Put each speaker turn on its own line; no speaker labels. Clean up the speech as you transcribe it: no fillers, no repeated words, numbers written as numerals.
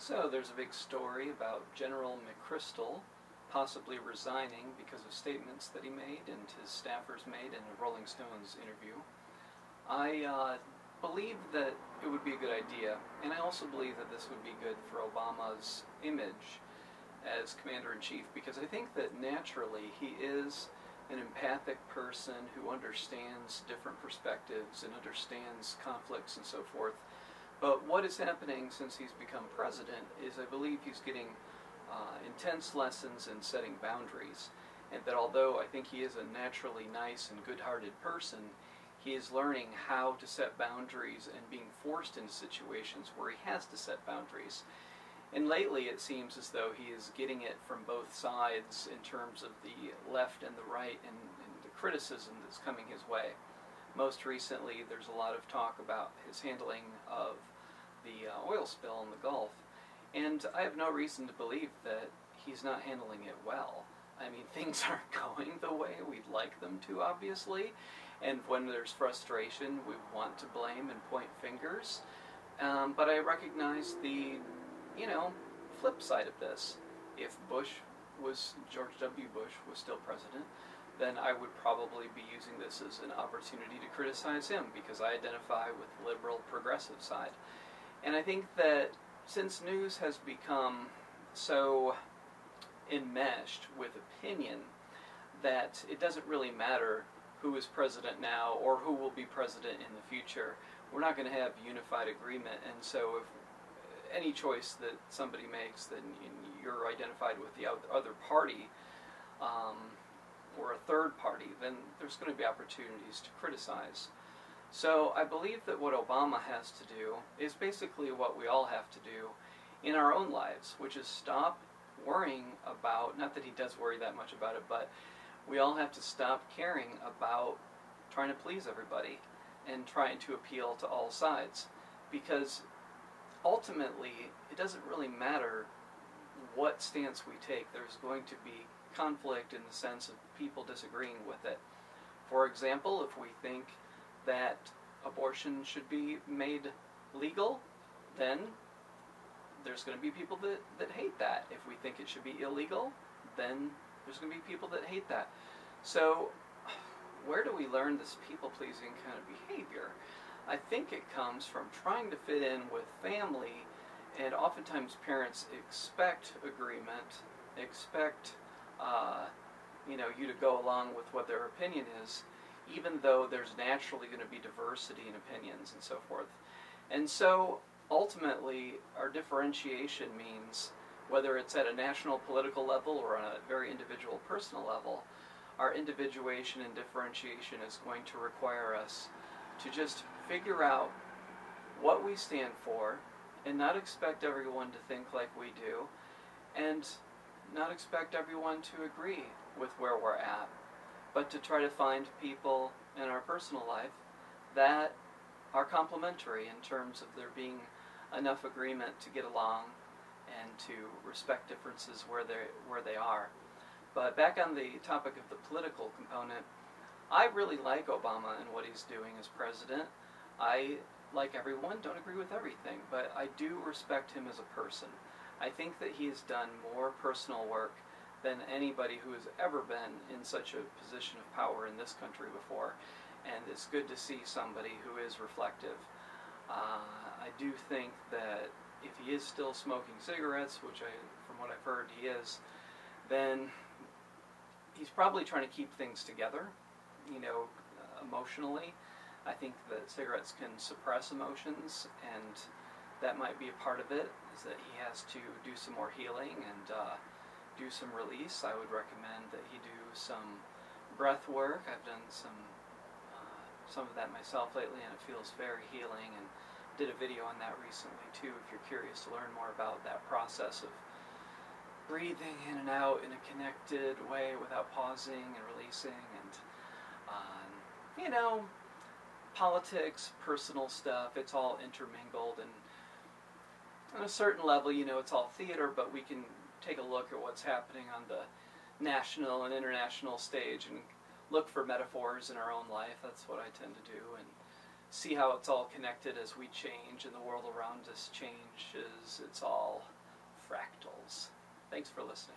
So there's a big story about General McChrystal possibly resigning because of statements that he made and his staffers made in a Rolling Stones interview. I believe that it would be a good idea, and I also believe that this would be good for Obama's image as Commander-in-Chief, because I think that naturally he is an empathic person who understands different perspectives and understands conflicts and so forth. But what is happening since he's become president is I believe he's getting intense lessons in setting boundaries, and that although I think he is a naturally nice and good-hearted person, he is learning how to set boundaries and being forced into situations where he has to set boundaries. And lately it seems as though he is getting it from both sides in terms of the left and the right and the criticism that's coming his way. Most recently there's a lot of talk about his handling of the oil spill in the Gulf, and I have no reason to believe that he's not handling it well. I mean, things aren't going the way we'd like them to, obviously, and when there's frustration we want to blame and point fingers, but I recognize the flip side of this. If George W. Bush was still president, then I would probably be using this as an opportunity to criticize him because I identify with the liberal progressive side. And I think that since news has become so enmeshed with opinion that it doesn't really matter who is president now or who will be president in the future, we're not going to have unified agreement. And so if any choice that somebody makes, then you're identified with the other party or a third party, then there's going to be opportunities to criticize. So I believe that what Obama has to do is basically what we all have to do in our own lives, which is stop worrying about, not that he does worry that much about it, but we all have to stop caring about trying to please everybody and trying to appeal to all sides, because ultimately it doesn't really matter what stance we take. There's going to be conflict in the sense of people disagreeing with it. For example, if we think that abortion should be made legal, then there's going to be people that hate that. If we think it should be illegal, then there's going to be people that hate that. So where do we learn this people-pleasing kind of behavior? I think it comes from trying to fit in with family, and oftentimes parents expect agreement, expect you to go along with what their opinion is, even though there's naturally going to be diversity in opinions and so forth. And so ultimately our differentiation means, whether it's at a national political level or on a very individual personal level, our individuation and differentiation is going to require us to just figure out what we stand for and not expect everyone to think like we do, and not expect everyone to agree with where we're at, but to try to find people in our personal life that are complementary in terms of there being enough agreement to get along and to respect differences where they are. But back on the topic of the political component, I really like Obama and what he's doing as president. I, like everyone, don't agree with everything, but I do respect him as a person. I think that he has done more personal work than anybody who has ever been in such a position of power in this country before, and it's good to see somebody who is reflective. I do think that if he is still smoking cigarettes, which from what I've heard he is, then he's probably trying to keep things together, emotionally. I think that cigarettes can suppress emotions, and that might be a part of it, is that he has to do some more healing and do some release. I would recommend that he do some breath work. I've done some of that myself lately, and it feels very healing, and did a video on that recently too, if you're curious to learn more about that process of breathing in and out in a connected way without pausing and releasing, and politics, personal stuff, it's all intermingled, and on a certain level, it's all theater, but we can take a look at what's happening on the national and international stage and look for metaphors in our own life. That's what I tend to do, and see how it's all connected as we change and the world around us changes. It's all fractals. Thanks for listening.